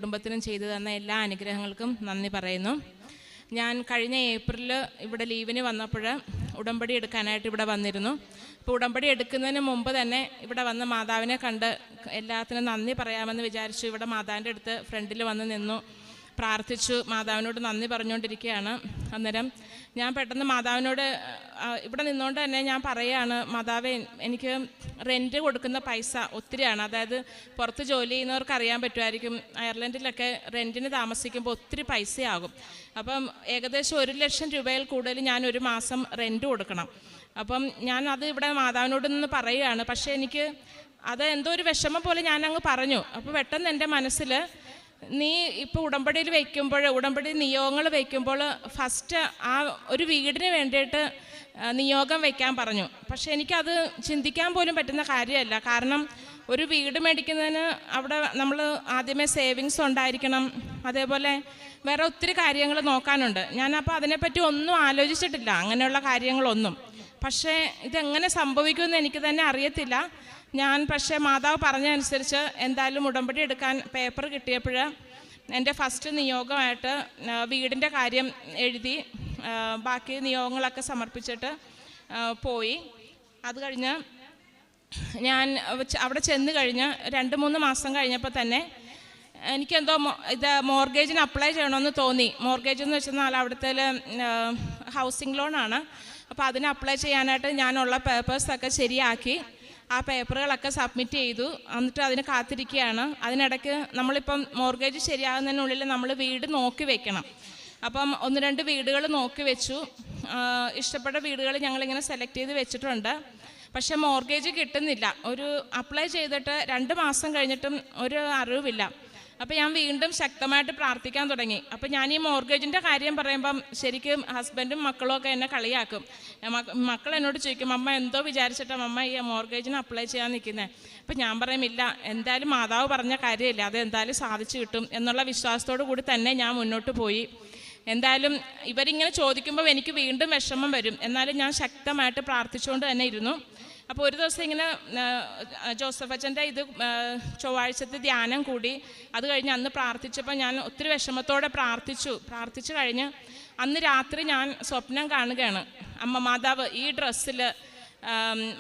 കുടുംബത്തിനും ചെയ്തു തന്ന എല്ലാ അനുഗ്രഹങ്ങൾക്കും നന്ദി പറയുന്നു. ഞാൻ കഴിഞ്ഞ ഏപ്രിലിൽ ഇവിടെ ലീവിന് വന്നപ്പോൾ ഉടമ്പടി എടുക്കാനായിട്ട് ഇവിടെ വന്നിരുന്നു. അപ്പോൾ ഉടമ്പടി എടുക്കുന്നതിന് മുമ്പ് തന്നെ ഇവിടെ വന്ന് മാതാവിനെ കണ്ട് എല്ലാത്തിനും നന്ദി പറയാമെന്ന് വിചാരിച്ചു. ഇവിടെ മാതാവിൻ്റെ അടുത്ത് ഫ്രണ്ടിൽ വന്ന് നിന്നു, പ്രാർത്ഥിച്ചു, മാതാവിനോട് നന്ദി പറഞ്ഞുകൊണ്ടിരിക്കുകയാണ്. അന്നേരം ഞാൻ പെട്ടെന്ന് മാതാവിനോട് ഇവിടെ നിന്നുകൊണ്ട് തന്നെ ഞാൻ പറയുകയാണ്, മാതാവേ, എനിക്ക് റെൻറ്റ് കൊടുക്കുന്ന പൈസ ഒത്തിരിയാണ്. അതായത് പുറത്ത് ജോലി ചെയ്യുന്നവർക്ക് അറിയാൻ പറ്റുമായിരിക്കും, അയർലൻഡിലൊക്കെ റെൻറ്റിന് താമസിക്കുമ്പോൾ ഒത്തിരി പൈസയാകും. അപ്പം ഏകദേശം 1 ലക്ഷം രൂപയിൽ കൂടുതൽ ഞാൻ ഒരു മാസം റെൻറ്റ് കൊടുക്കണം. അപ്പം ഞാൻ അത് ഇവിടെ മാതാവിനോട് നിന്ന് പറയുകയാണ്. പക്ഷേ എനിക്ക് അത് എന്തോ ഒരു വിഷമം പോലെ ഞാനങ്ങ് പറഞ്ഞു. അപ്പോൾ പെട്ടെന്ന് എൻ്റെ മനസ്സിൽ, നീ ഇപ്പോൾ ഉടമ്പടിയിൽ വയ്ക്കുമ്പോൾ, ഉടമ്പടി നിയോഗങ്ങൾ വയ്ക്കുമ്പോൾ ഫസ്റ്റ് ആ ഒരു വീടിന് വേണ്ടിയിട്ട് നിയോഗം വയ്ക്കാൻ പറഞ്ഞു. പക്ഷേ എനിക്കത് ചിന്തിക്കാൻ പോലും പറ്റുന്ന കാര്യമല്ല. കാരണം ഒരു വീട് മേടിക്കുന്നതിന് അവിടെ നമ്മൾ ആദ്യമേ സേവിങ്സ് ഉണ്ടായിരിക്കണം, അതേപോലെ വേറെ ഒത്തിരി കാര്യങ്ങൾ നോക്കാനുണ്ട്. ഞാനപ്പോൾ അതിനെപ്പറ്റി ഒന്നും ആലോചിച്ചിട്ടില്ല, അങ്ങനെയുള്ള കാര്യങ്ങളൊന്നും. പക്ഷേ ഇതെങ്ങനെ സംഭവിക്കുമെന്ന് എനിക്ക് തന്നെ അറിയത്തില്ല. പക്ഷേ മാതാവ് പറഞ്ഞതനുസരിച്ച് എന്തായാലും ഉടമ്പടി എടുക്കാൻ പേപ്പർ കിട്ടിയപ്പോൾ എൻ്റെ ഫസ്റ്റ് നിയോഗമായിട്ട് വീടിൻ്റെ കാര്യം എഴുതി ബാക്കി നിയോഗങ്ങളൊക്കെ സമർപ്പിച്ചിട്ട് പോയി. അത് കഴിഞ്ഞ് ഞാൻ അവിടെ ചെന്ന് കഴിഞ്ഞ് 2-3 മാസം കഴിഞ്ഞപ്പോൾ തന്നെ എനിക്കെന്തോ മോർഗേജിന് അപ്ലൈ ചെയ്യണമെന്ന് തോന്നി. മോർഗേജ് എന്ന് വെച്ചാൽ അവിടുത്തെ ഹൗസിംഗ് ലോണാണ്. അപ്പോൾ അതിന് അപ്ലൈ ചെയ്യാനായിട്ട് ഞാനുള്ള പേപ്പേഴ്സൊക്കെ ശരിയാക്കി ആ പേപ്പറുകളൊക്കെ സബ്മിറ്റ് ചെയ്തു. എന്നിട്ട് അതിന് കാത്തിരിക്കുകയാണ്. അതിനിടയ്ക്ക് നമ്മളിപ്പം മോർഗേജ് ശരിയാകുന്നതിനുള്ളിൽ നമ്മൾ വീട് നോക്കി വെക്കണം. അപ്പം 1-2 വീടുകൾ നോക്കി വെച്ചു. ഇഷ്ടപ്പെട്ട വീടുകൾ ഞങ്ങളിങ്ങനെ സെലക്ട് ചെയ്ത് വെച്ചിട്ടുണ്ട്. പക്ഷേ മോർഗേജ് കിട്ടുന്നില്ല. അപ്ലൈ ചെയ്തിട്ട് 2 മാസം കഴിഞ്ഞിട്ടും ഒരു അറിവില്ല. അപ്പോൾ ഞാൻ വീണ്ടും ശക്തമായിട്ട് പ്രാർത്ഥിക്കാൻ തുടങ്ങി. അപ്പോൾ ഞാൻ ഈ മോർഗേജിൻ്റെ കാര്യം പറയുമ്പം ശരിക്കും ഹസ്ബൻഡും മക്കളും ഒക്കെ എന്നെ കളിയാക്കും. മക്കൾ എന്നോട് ചോദിക്കും, അമ്മ എന്തോ വിചാരിച്ചിട്ടാണ് അമ്മ ഈ മോർഗേജിന് അപ്ലൈ ചെയ്യാൻ നിൽക്കുന്നത്. അപ്പോൾ ഞാൻ പറയുമില്ല, എന്തായാലും മാതാവ് പറഞ്ഞ കാര്യമില്ല, അത് എന്തായാലും സാധിച്ചു കിട്ടും എന്നുള്ള വിശ്വാസത്തോടു കൂടി തന്നെ ഞാൻ മുന്നോട്ട് പോയി. എന്തായാലും ഇവരിങ്ങനെ ചോദിക്കുമ്പോൾ എനിക്ക് വീണ്ടും വിഷമം വരും. എന്നാലും ഞാൻ ശക്തമായിട്ട് പ്രാർത്ഥിച്ചുകൊണ്ട് തന്നെ ഇരുന്നു. അപ്പോൾ ഒരു ദിവസം ഇങ്ങനെ ജോസഫ് അച്ഛൻ്റെ ചൊവ്വാഴ്ചത്തെ ധ്യാനം കൂടി. അത് കഴിഞ്ഞ് അന്ന് പ്രാർത്ഥിച്ചപ്പോൾ ഞാൻ ഒത്തിരി വിഷമത്തോടെ പ്രാർത്ഥിച്ചു കഴിഞ്ഞ് അന്ന് രാത്രി ഞാൻ സ്വപ്നം കാണുകയാണ്. അമ്മ മാതാവ് ഈ ഡ്രസ്സിൽ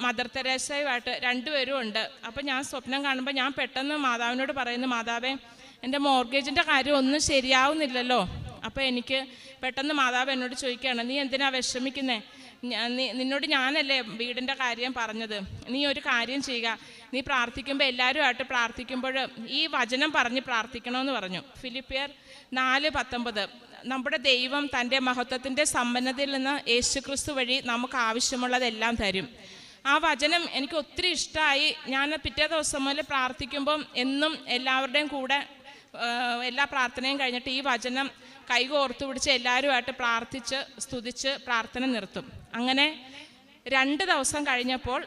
മദർ തെരേസയുമായിട്ട് 2 പേരും ഉണ്ട്. അപ്പോൾ ഞാൻ സ്വപ്നം കാണുമ്പോൾ ഞാൻ പെട്ടെന്ന് മാതാവിനോട് പറയുന്നു, മാതാവേ, എൻ്റെ മോർഗേജിൻ്റെ കാര്യം ഒന്നും ശരിയാവുന്നില്ലല്ലോ. അപ്പോൾ എനിക്ക് പെട്ടെന്ന് മാതാവ് എന്നോട് ചോദിക്കുകയാണ്, നീ എന്തിനാ വിഷമിക്കുന്നേ? നിന്നോട് ഞാനല്ലേ വീടിൻ്റെ കാര്യം പറഞ്ഞത്. നീ ഒരു കാര്യം ചെയ്യുക, നീ പ്രാർത്ഥിക്കുമ്പോൾ എല്ലാവരുമായിട്ട് പ്രാർത്ഥിക്കുമ്പോൾ ഈ വചനം പറഞ്ഞ് പ്രാർത്ഥിക്കണമെന്ന് പറഞ്ഞു. ഫിലിപ്പിയർ 4:19. നമ്മുടെ ദൈവം തൻ്റെ മഹത്വത്തിൻ്റെ സമ്പന്നതയിൽ നിന്ന് യേശുക്രിസ്തു വഴി നമുക്ക് ആവശ്യമുള്ളതെല്ലാം തരും. ആ വചനം എനിക്ക് ഒത്തിരി ഇഷ്ടമായി. ഞാൻ പിറ്റേ ദിവസം മുതൽ പ്രാർത്ഥിക്കുമ്പം എന്നും എല്ലാവരുടെയും കൂടെ എല്ലാ പ്രാർത്ഥനയും കഴിഞ്ഞിട്ട് ഈ വചനം കൈകോർത്തു പിടിച്ച് എല്ലാവരുമായിട്ട് പ്രാർത്ഥിച്ച് സ്തുതിച്ച് പ്രാർത്ഥന നിർത്തും. അങ്ങനെ 2 ദിവസം കഴിഞ്ഞപ്പോൾ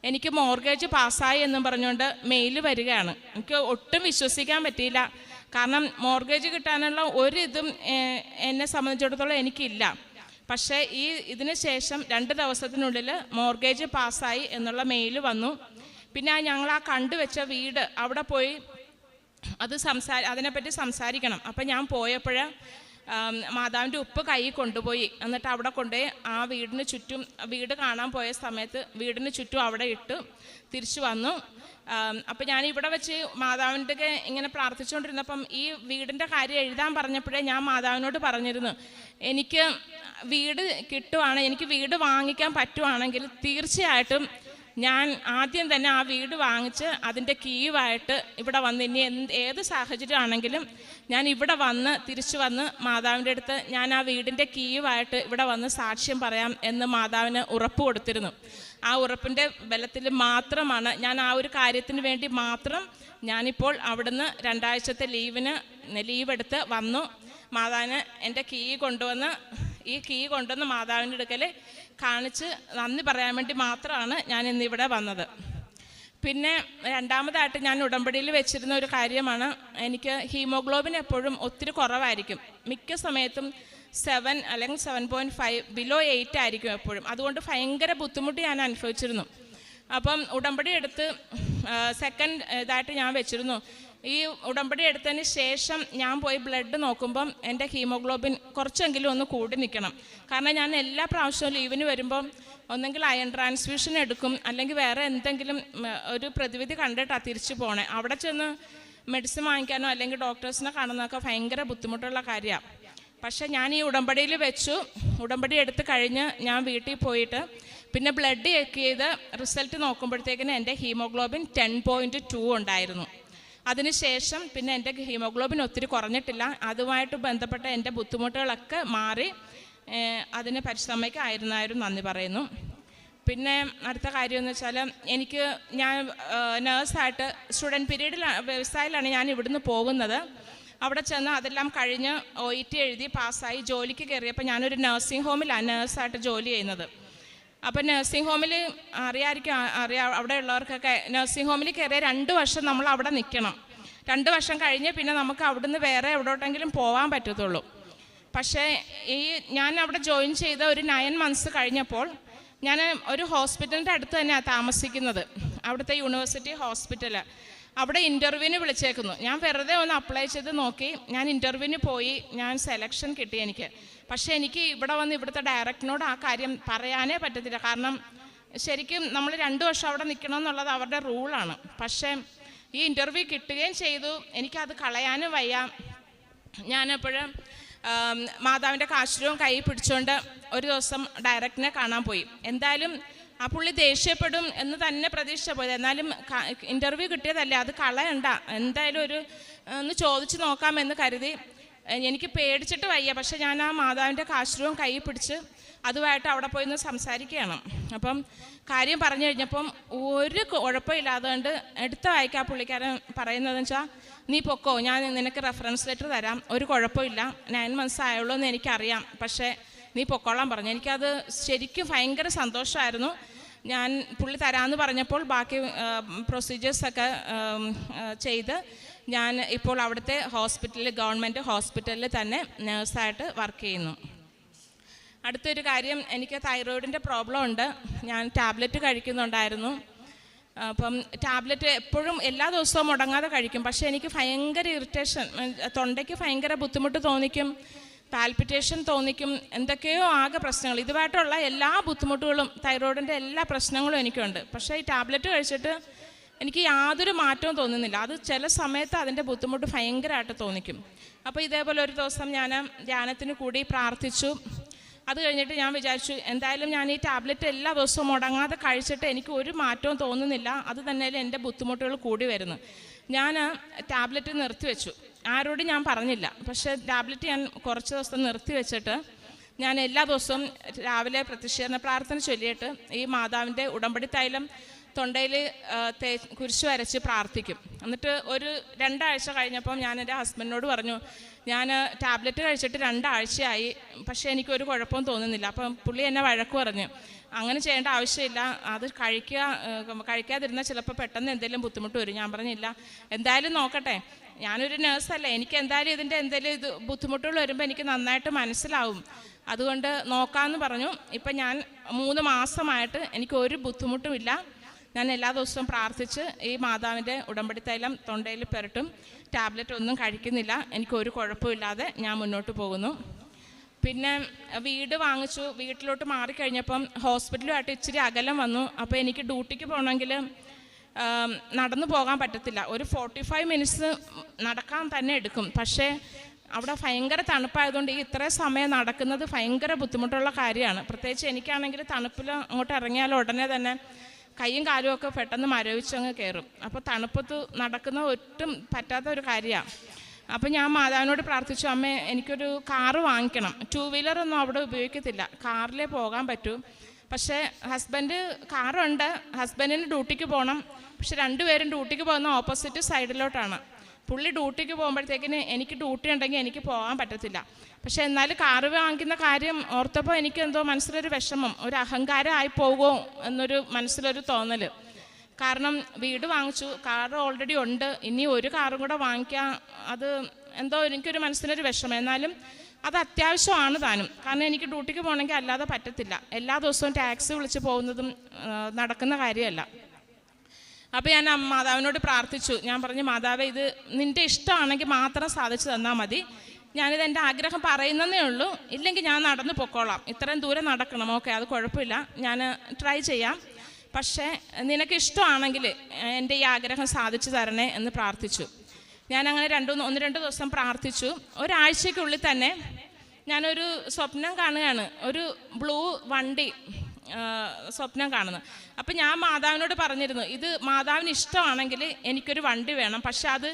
എനിക്ക് മോർഗേജ് പാസ്സായി എന്നും പറഞ്ഞുകൊണ്ട് മെയിൽ വരികയാണ്. എനിക്ക് ഒട്ടും വിശ്വസിക്കാൻ പറ്റിയില്ല. കാരണം മോർഗേജ് കിട്ടാനുള്ള ഒരിതും എന്നെ സംബന്ധിച്ചിടത്തോളം എനിക്കില്ല. പക്ഷേ ഇതിന് ശേഷം 2 ദിവസത്തിനുള്ളിൽ മോർഗേജ് പാസ്സായി എന്നുള്ള മെയിൽ വന്നു. പിന്നെ ഞങ്ങൾ ആ കണ്ടുവെച്ച വീട് അവിടെ പോയി അതിനെപ്പറ്റി സംസാരിക്കണം. അപ്പം ഞാൻ പോയപ്പോൾ മാതാവിൻ്റെ ഉപ്പ് കൈ കൊണ്ടുപോയി. എന്നിട്ട് അവിടെ കൊണ്ടുപോയി ആ വീടിന് ചുറ്റും, വീട് കാണാൻ പോയ സമയത്ത് വീടിന് ചുറ്റും അവിടെ ഇട്ട് തിരിച്ചു വന്നു. അപ്പം ഞാൻ ഇവിടെ വെച്ച് മാതാവിൻ്റെ ഇങ്ങനെ പ്രാർത്ഥിച്ചുകൊണ്ടിരുന്നപ്പം ഈ വീടിൻ്റെ കാര്യം എഴുതാൻ പറഞ്ഞപ്പോഴേ ഞാൻ മാതാവിനോട് പറഞ്ഞിരുന്നു, എനിക്ക് വീട് കിട്ടുവാണ്, എനിക്ക് വീട് വാങ്ങിക്കാൻ പറ്റുവാണെങ്കിൽ തീർച്ചയായിട്ടും ഞാൻ ആദ്യം തന്നെ ആ വീട് വാങ്ങിച്ച് അതിൻ്റെ കീവായിട്ട് ഇവിടെ വന്ന് ഇനി ഏത് സാഹചര്യമാണെങ്കിലും ഞാൻ ഇവിടെ വന്ന് തിരിച്ചു വന്ന് മാതാവിൻ്റെ അടുത്ത് ഞാൻ ആ വീടിൻ്റെ കീവായിട്ട് ഇവിടെ വന്ന് സാക്ഷ്യം പറയാം എന്ന് മാതാവിന് ഉറപ്പ് കൊടുത്തിരുന്നു. ആ ഉറപ്പിൻ്റെ ബലത്തിൽ മാത്രമാണ് ഞാൻ ആ ഒരു കാര്യത്തിന് വേണ്ടി മാത്രം ഞാനിപ്പോൾ അവിടുന്ന് 2 ആഴ്ചത്തെ ലീവെടുത്ത് വന്നു. മാതാവിന് എൻ്റെ കീ കൊണ്ടുവന്ന് മാതാവിൻ്റെ അടുക്കൽ കാണിച്ച് നന്ദി പറയാൻ വേണ്ടി മാത്രമാണ് ഞാൻ ഇന്നിവിടെ വന്നത്. പിന്നെ രണ്ടാമതായിട്ട് ഞാൻ ഉടമ്പടിയിൽ വെച്ചിരുന്ന ഒരു കാര്യമാണ്, എനിക്ക് ഹീമോഗ്ലോബിൻ എപ്പോഴും ഒത്തിരി കുറവായിരിക്കും. മിക്ക സമയത്തും 7 അല്ലെങ്കിൽ 7.5 ബിലോ 8 ആയിരിക്കും എപ്പോഴും. അതുകൊണ്ട് ഭയങ്കര ബുദ്ധിമുട്ട് ഞാൻ അനുഭവിച്ചിരുന്നു. അപ്പം ഉടമ്പടി എടുത്ത് സെക്കൻഡ് ഇതായിട്ട് ഞാൻ വെച്ചിരുന്നു, ഈ ഉടമ്പടി എടുത്തതിന് ശേഷം ഞാൻ പോയി ബ്ലഡ് നോക്കുമ്പം എൻ്റെ ഹീമോഗ്ലോബിൻ കുറച്ചെങ്കിലും ഒന്ന് കൂടി നിൽക്കണം. കാരണം ഞാൻ എല്ലാ പ്രാവശ്യവും ലീവിന് വരുമ്പം ഒന്നെങ്കിൽ അയൺ ട്രാൻസ്ഫ്യൂഷൻ എടുക്കും, അല്ലെങ്കിൽ വേറെ എന്തെങ്കിലും ഒരു പ്രതിവിധി കണ്ടിട്ടാണ് തിരിച്ചു പോണേ. അവിടെ ചെന്ന് മെഡിസിൻ വാങ്ങിക്കാനോ അല്ലെങ്കിൽ ഡോക്ടേഴ്സിനെ കാണുന്നതൊക്കെ ഭയങ്കര ബുദ്ധിമുട്ടുള്ള കാര്യമാണ്. പക്ഷേ ഞാൻ ഈ ഉടമ്പടിയിൽ വെച്ചു. ഉടമ്പടി എടുത്ത് കഴിഞ്ഞ് ഞാൻ വീട്ടിൽ പോയിട്ട് പിന്നെ ബ്ലഡ് ചെക്ക് ചെയ്ത് റിസൾട്ട് നോക്കുമ്പോഴത്തേക്കിന് എൻ്റെ ഹീമോഗ്ലോബിൻ 10.2 ഉണ്ടായിരുന്നു. അതിനുശേഷം പിന്നെ എൻ്റെ ഹീമോഗ്ലോബിൻ ഒത്തിരി കുറഞ്ഞിട്ടില്ല. അതുമായിട്ട് ബന്ധപ്പെട്ട എൻ്റെ ബുദ്ധിമുട്ടുകളൊക്കെ മാറി. അതിന് പരിശ്രമയ്ക്ക് ആയിരുന്നായിരുന്നു നന്ദി പറയുന്നു. പിന്നെ അടുത്ത കാര്യം എന്ന് വെച്ചാൽ ഞാൻ നേഴ്സായിട്ട് സ്റ്റുഡൻറ്റ് പീരീഡിലാണ്, വ്യവസായത്തിലാണ് ഞാൻ ഇവിടുന്ന് പോകുന്നത്. അവിടെ ചെന്ന് അതെല്ലാം കഴിഞ്ഞ് OET എഴുതി പാസ്സായി ജോലിക്ക് കയറിയപ്പോൾ ഞാനൊരു നഴ്സിംഗ് ഹോമിലാണ് നേഴ്സായിട്ട് ജോലി ചെയ്യുന്നത്. അപ്പം നഴ്സിംഗ് ഹോമിൽ അറിയാം അവിടെയുള്ളവർക്കൊക്കെ നഴ്സിംഗ് ഹോമിൽ കയറിയ 2 വർഷം നമ്മൾ അവിടെ നിൽക്കണം. 2 വർഷം കഴിഞ്ഞ് പിന്നെ നമുക്ക് അവിടുന്ന് വേറെ എവിടോട്ടെങ്കിലും പോകാൻ പറ്റത്തുള്ളൂ. പക്ഷേ ഞാൻ അവിടെ ജോയിൻ ചെയ്ത ഒരു 9 months കഴിഞ്ഞപ്പോൾ ഞാൻ ഒരു ഹോസ്പിറ്റലിൻ്റെ അടുത്ത് തന്നെയാണ് താമസിക്കുന്നത്, അവിടുത്തെ യൂണിവേഴ്സിറ്റി ഹോസ്പിറ്റൽ. അവിടെ ഇൻ്റർവ്യൂവിന് വിളിച്ചേക്കുന്നു. ഞാൻ വെറുതെ ഒന്ന് അപ്ലൈ ചെയ്ത് നോക്കി. ഞാൻ ഇൻ്റർവ്യൂവിന് പോയി, ഞാൻ സെലക്ഷൻ കിട്ടി എനിക്ക്. പക്ഷേ എനിക്ക് ഇവിടെ വന്ന് ഇവിടുത്തെ ഡയറക്ടറിനോട് ആ കാര്യം പറയാനേ പറ്റത്തില്ല. കാരണം ശരിക്കും നമ്മൾ 2 വർഷം അവിടെ നിൽക്കണമെന്നുള്ളത് അവരുടെ റൂളാണ്. പക്ഷേ ഈ ഇൻ്റർവ്യൂ കിട്ടുകയും ചെയ്തു. എനിക്കത് കളയാനും വയ്യ. ഞാനെപ്പോഴും മാതാവിൻ്റെ കാശുരവും കൈ പിടിച്ചുകൊണ്ട് ഒരു ദിവസം ഡയറക്ടറിനെ കാണാൻ പോയി. എന്തായാലും ആ പുള്ളി ദേഷ്യപ്പെടും എന്ന് തന്നെ പ്രതീക്ഷിച്ച പോയത്. എന്നാലും ഇൻ്റർവ്യൂ കിട്ടിയതല്ലേ, അത് കളയണ്ട, എന്തായാലും ഒന്ന് ചോദിച്ച് നോക്കാമെന്ന് കരുതി. എനിക്ക് പേടിച്ചിട്ട് വയ്യ. പക്ഷെ ഞാൻ ആ മാതാവിൻ്റെ കാശുരവും കൈ പിടിച്ച് അതുമായിട്ട് അവിടെ പോയി ഒന്ന് സംസാരിക്കുകയാണ്. അപ്പം കാര്യം പറഞ്ഞു കഴിഞ്ഞപ്പം ഒരു കുഴപ്പമില്ലാതുകൊണ്ട് എടുത്ത വായിക്കാൻ പുള്ളിക്കാരൻ പറയുന്നതെന്ന് വെച്ചാൽ, നീ പൊക്കോ, ഞാൻ നിനക്ക് റെഫറൻസ് ലെറ്റർ തരാം, ഒരു കുഴപ്പമില്ല, 9 months ആയുള്ളൂ എന്ന് എനിക്കറിയാം, പക്ഷേ നീ പൊക്കോളാൻ പറഞ്ഞു. എനിക്കത് ശരിക്കും ഭയങ്കര സന്തോഷമായിരുന്നു. ഞാൻ പുള്ളി തരാമെന്ന് പറഞ്ഞപ്പോൾ ബാക്കി പ്രൊസീജിയേഴ്സൊക്കെ ചെയ്ത് ഞാൻ ഇപ്പോൾ അവിടുത്തെ ഹോസ്പിറ്റലിൽ, ഗവൺമെൻറ് ഹോസ്പിറ്റലിൽ തന്നെ നേഴ്സായിട്ട് വർക്ക് ചെയ്യുന്നു. അടുത്തൊരു കാര്യം, എനിക്ക് തൈറോയിഡിൻ്റെ പ്രോബ്ലം ഉണ്ട്. ഞാൻ ടാബ്ലറ്റ് കഴിക്കുന്നുണ്ടായിരുന്നു. അപ്പം ടാബ്ലറ്റ് എപ്പോഴും എല്ലാ ദിവസവും മുടങ്ങാതെ കഴിക്കും. പക്ഷേ എനിക്ക് ഭയങ്കര ഇറിറ്റേഷൻ, തൊണ്ടയ്ക്ക് ഭയങ്കര ബുദ്ധിമുട്ട് തോന്നിക്കും, പാൽപിറ്റേഷൻ തോന്നിക്കും, എന്തൊക്കെയോ ആകെ പ്രശ്നങ്ങൾ. ഇതുമായിട്ടുള്ള എല്ലാ ബുദ്ധിമുട്ടുകളും, തൈറോയിഡിൻ്റെ എല്ലാ പ്രശ്നങ്ങളും എനിക്കുണ്ട്. പക്ഷേ ഈ ടാബ്ലറ്റ് കഴിച്ചിട്ട് എനിക്ക് യാതൊരു മാറ്റവും തോന്നുന്നില്ല. അത് ചില സമയത്ത് അതിൻ്റെ ബുദ്ധിമുട്ട് ഭയങ്കരമായിട്ട് തോന്നിക്കും. അപ്പോൾ ഇതേപോലെ ഒരു ദിവസം ഞാൻ ധ്യാനത്തിന് കൂടി പ്രാർത്ഥിച്ചു. അത് കഴിഞ്ഞിട്ട് ഞാൻ വിചാരിച്ചു, എന്തായാലും ഞാൻ ഈ ടാബ്ലറ്റ് എല്ലാ ദിവസവും മുടങ്ങാതെ കഴിച്ചിട്ട് എനിക്ക് ഒരു മാറ്റവും തോന്നുന്നില്ല, അത് തന്നെയല്ലേ എൻ്റെ ബുദ്ധിമുട്ടുകൾ കൂടി വരുന്നു. ഞാൻ ടാബ്ലറ്റ് നിർത്തിവെച്ചു. ആരോടും ഞാൻ പറഞ്ഞില്ല. പക്ഷേ ടാബ്ലറ്റ് ഞാൻ കുറച്ച് ദിവസം നിർത്തിവെച്ചിട്ട് ഞാൻ എല്ലാ ദിവസവും രാവിലെ പ്രത്യക്ഷീകരണ പ്രാർത്ഥന ചൊല്ലിയിട്ട് ഈ മാതാവിൻ്റെ ഉടമ്പടി തൈലം തൊണ്ടയിൽ കുരിശ് വരച്ച് പ്രാർത്ഥിക്കും. എന്നിട്ട് ഒരു 2 ആഴ്ച കഴിഞ്ഞപ്പം ഞാൻ എൻ്റെ ഹസ്ബൻഡിനോട് പറഞ്ഞു, ഞാൻ ടാബ്ലറ്റ് കഴിച്ചിട്ട് 2 ആഴ്ചയായി, പക്ഷേ എനിക്കൊരു കുഴപ്പവും തോന്നുന്നില്ല. അപ്പം പുള്ളി എന്നെ വഴക്ക് പറഞ്ഞു, അങ്ങനെ ചെയ്യേണ്ട ആവശ്യമില്ല, അത് കഴിക്കാതിരുന്നാൽ ചിലപ്പോൾ പെട്ടെന്ന് എന്തെങ്കിലും ബുദ്ധിമുട്ട് വരും. ഞാൻ പറഞ്ഞില്ല, എന്തായാലും നോക്കട്ടെ, ഞാനൊരു നേഴ്സല്ലേ, എനിക്ക് എന്തായാലും ഇതിൻ്റെ എന്തെങ്കിലും ബുദ്ധിമുട്ടുകൾ വരുമ്പോൾ എനിക്ക് നന്നായിട്ട് മനസ്സിലാവും, അതുകൊണ്ട് നോക്കാമെന്ന് പറഞ്ഞു. ഇപ്പം ഞാൻ 3 മാസമായിട്ട് എനിക്ക് ഒരു ബുദ്ധിമുട്ടുമില്ല. ഞാൻ എല്ലാ ദിവസവും പ്രാർത്ഥിച്ച് ഈ മാതാവിൻ്റെ ഉടമ്പടി തൈലം തൊണ്ടയിൽ പുരട്ടും, ടാബ്ലറ്റ് ഒന്നും കഴിക്കുന്നില്ല, എനിക്കൊരു കുഴപ്പമില്ലാതെ ഞാൻ മുന്നോട്ട് പോകുന്നു. പിന്നെ വീട് വാങ്ങിച്ചു. വീട്ടിലോട്ട് മാറിക്കഴിഞ്ഞപ്പം ഹോസ്പിറ്റലുമായിട്ട് ഇച്ചിരി അകലം വന്നു. അപ്പോൾ എനിക്ക് ഡ്യൂട്ടിക്ക് പോകണമെങ്കിൽ നടന്നു പോകാൻ പറ്റത്തില്ല. ഒരു 45 minutes നടക്കാൻ തന്നെ എടുക്കും. പക്ഷേ അവിടെ ഭയങ്കര തണുപ്പായതുകൊണ്ട് ഈ ഇത്രയും സമയം നടക്കുന്നത് ഭയങ്കര ബുദ്ധിമുട്ടുള്ള കാര്യമാണ്. പ്രത്യേകിച്ച് എനിക്കാണെങ്കിൽ തണുപ്പിൽ അങ്ങോട്ട് ഇറങ്ങിയാൽ ഉടനെ തന്നെ കൈയും കാലും ഒക്കെ പെട്ടെന്ന് മരവിച്ചങ്ങ് കയറും. അപ്പോൾ തണുപ്പത്ത് നടക്കുന്ന ഒട്ടും പറ്റാത്ത ഒരു കാര്യമാണ്. അപ്പോൾ ഞാൻ മാതാവിനോട് പ്രാർത്ഥിച്ചു, അമ്മേ എനിക്കൊരു കാറ് വാങ്ങിക്കണം. 2 wheeler ഒന്നും അവിടെ ഉപയോഗിക്കത്തില്ല, കാറിലേ പോകാൻ പറ്റൂ. പക്ഷേ ഹസ്ബൻഡ് കാറുണ്ട്, ഹസ്ബൻഡിന് ഡ്യൂട്ടിക്ക് പോകണം. പക്ഷെ 2 പേരും ഡ്യൂട്ടിക്ക് പോകുന്ന ഓപ്പോസിറ്റ് സൈഡിലോട്ടാണ്. പുള്ളി ഡ്യൂട്ടിക്ക് പോകുമ്പോഴത്തേക്കിന് എനിക്ക് ഡ്യൂട്ടി ഉണ്ടെങ്കിൽ എനിക്ക് പോകാൻ പറ്റത്തില്ല. പക്ഷെ എന്നാലും കാറ് വാങ്ങിക്കുന്ന കാര്യം ഓർത്തപ്പോൾ എനിക്ക് എന്തോ മനസ്സിലൊരു വിഷമം, ഒരു അഹങ്കാരമായി പോകുമോ എന്നൊരു മനസ്സിലൊരു തോന്നൽ. കാരണം വീട് വാങ്ങിച്ചു, കാറ് ഓൾറെഡി ഉണ്ട്, ഇനി ഒരു കാറും കൂടെ വാങ്ങിക്കാം, അത് എന്തോ എനിക്കൊരു മനസ്സിലൊരു വിഷമം. എന്നാലും അത് അത്യാവശ്യമാണ് താനും. കാരണം എനിക്ക് ഡ്യൂട്ടിക്ക് പോകണമെങ്കിൽ അല്ലാതെ പറ്റത്തില്ല. എല്ലാ ദിവസവും ടാക്സി വിളിച്ച് പോകുന്നതും നടക്കുന്ന കാര്യമല്ല. അപ്പോൾ ഞാൻ മാതാവിനോട് പ്രാർത്ഥിച്ചു. ഞാൻ പറഞ്ഞു, മാതാവേ, ഇത് നിൻ്റെ ഇഷ്ടമാണെങ്കിൽ മാത്രം സാധിച്ചു തന്നാൽ മതി. ഞാനിത് എൻ്റെ ആഗ്രഹം പറയുന്നതേ ഉള്ളൂ, ഇല്ലെങ്കിൽ ഞാൻ നടന്നു പൊക്കോളാം. ഇത്രയും ദൂരം നടക്കണം, ഓക്കെ, അത് കുഴപ്പമില്ല, ഞാൻ ട്രൈ ചെയ്യാം. പക്ഷേ നിനക്ക് ഇഷ്ടമാണെങ്കിൽ എൻ്റെ ഈ ആഗ്രഹം സാധിച്ചു തരണേ എന്ന് പ്രാർത്ഥിച്ചു. ഞാനങ്ങനെ 1-2 ദിവസം പ്രാർത്ഥിച്ചു. ഒരാഴ്ചയ്ക്കുള്ളിൽ തന്നെ ഞാനൊരു സ്വപ്നം കാണുകയാണ്, ഒരു ബ്ലൂ വണ്ടി സ്വപ്നം കാണുന്നു. അപ്പം ഞാൻ മാതാവിനോട് പറഞ്ഞിരുന്നു, ഇത് മാതാവിന് ഇഷ്ടമാണെങ്കിൽ എനിക്കൊരു വണ്ടി വേണം, പക്ഷെ അത്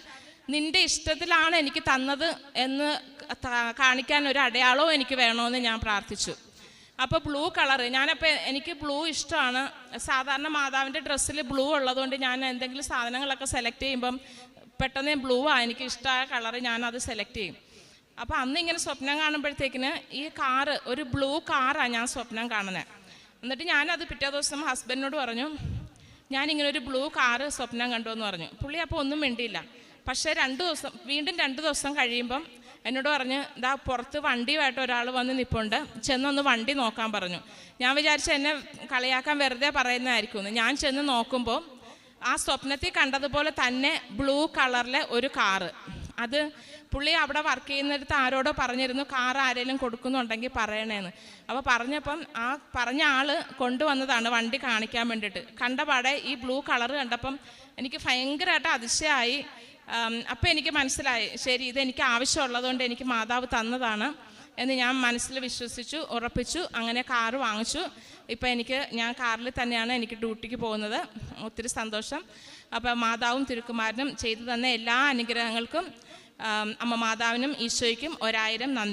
നിൻ്റെ ഇഷ്ടത്തിലാണ് എനിക്ക് തന്നത് എന്ന് കാണിക്കാൻ ഒരു അടയാളവും എനിക്ക് വേണമെന്ന് ഞാൻ പ്രാർത്ഥിച്ചു. അപ്പോൾ ബ്ലൂ കളറ്, എനിക്ക് ബ്ലൂ ഇഷ്ടമാണ്. സാധാരണ മാതാവിൻ്റെ ഡ്രസ്സിൽ ബ്ലൂ ഉള്ളതുകൊണ്ട് ഞാൻ എന്തെങ്കിലും സാധനങ്ങളൊക്കെ സെലക്ട് ചെയ്യുമ്പം പെട്ടെന്ന് ബ്ലൂ ആണ് എനിക്ക് ഇഷ്ടമായ കളറ്, ഞാനത് സെലക്ട് ചെയ്യും. അപ്പോൾ അന്ന് ഇങ്ങനെ സ്വപ്നം കാണുമ്പോഴത്തേക്കിന് ഈ കാറ്, ഒരു ബ്ലൂ കാറാണ് ഞാൻ സ്വപ്നം കാണുന്നത്. എന്നിട്ട് ഞാനത് പിറ്റേ ദിവസം ഹസ്ബൻഡിനോട് പറഞ്ഞു, ഞാനിങ്ങനെ ഒരു ബ്ലൂ കാറ് സ്വപ്നം കണ്ടു എന്ന് പറഞ്ഞു. പുള്ളി അപ്പോൾ ഒന്നും മിണ്ടിയില്ല. പക്ഷേ വീണ്ടും 2 ദിവസം കഴിയുമ്പം എന്നോട് പറഞ്ഞ്, ഇതാ പുറത്ത് വണ്ടിയുമായിട്ട് ഒരാൾ വന്ന് നിൽപ്പുണ്ട്, ചെന്നൊന്ന് വണ്ടി നോക്കാൻ പറഞ്ഞു. ഞാൻ വിചാരിച്ച എന്നെ കളിയാക്കാൻ വെറുതെ പറയുന്നതായിരിക്കുമെന്ന്. ഞാൻ ചെന്ന് നോക്കുമ്പോൾ ആ സ്വപ്നത്തിൽ കണ്ടതുപോലെ തന്നെ ബ്ലൂ കളറിലെ ഒരു കാറ്. അത് പുള്ളി അവിടെ വർക്ക് ചെയ്യുന്നിടത്ത് ആരോടോ പറഞ്ഞിരുന്നു, കാർ ആരെങ്കിലും കൊടുക്കുന്നുണ്ടെങ്കിൽ പറയണേന്ന്. അപ്പോൾ പറഞ്ഞപ്പം ആ പറഞ്ഞ ആൾ കൊണ്ടുവന്നതാണ് വണ്ടി കാണിക്കാൻ വേണ്ടിയിട്ട്. കണ്ടപാടെ ഈ ബ്ലൂ കളറ് കണ്ടപ്പം എനിക്ക് ഭയങ്കരമായിട്ട് അതിശയമായി. അപ്പോൾ എനിക്ക് മനസ്സിലായി, ശരി, ഇതെനിക്ക് ആവശ്യമുള്ളതുകൊണ്ട് എനിക്ക് മാതാവ് തന്നതാണ് എന്ന് ഞാൻ മനസ്സിൽ വിശ്വസിച്ചു, ഉറപ്പിച്ചു. അങ്ങനെ കാറ് വാങ്ങിച്ചു. ഇപ്പം ഞാൻ കാറിൽ തന്നെയാണ് എനിക്ക് ഡ്യൂട്ടിക്ക് പോകുന്നത്. ഒത്തിരി സന്തോഷം. അപ്പോൾ മാതാവും തിരുക്കുമാരനും ചെയ്തു തന്ന എല്ലാ അനുഗ്രഹങ്ങൾക്കും അമ്മ മാതാവിനും ഈശോയ്ക്കും 1000 നന്ദി.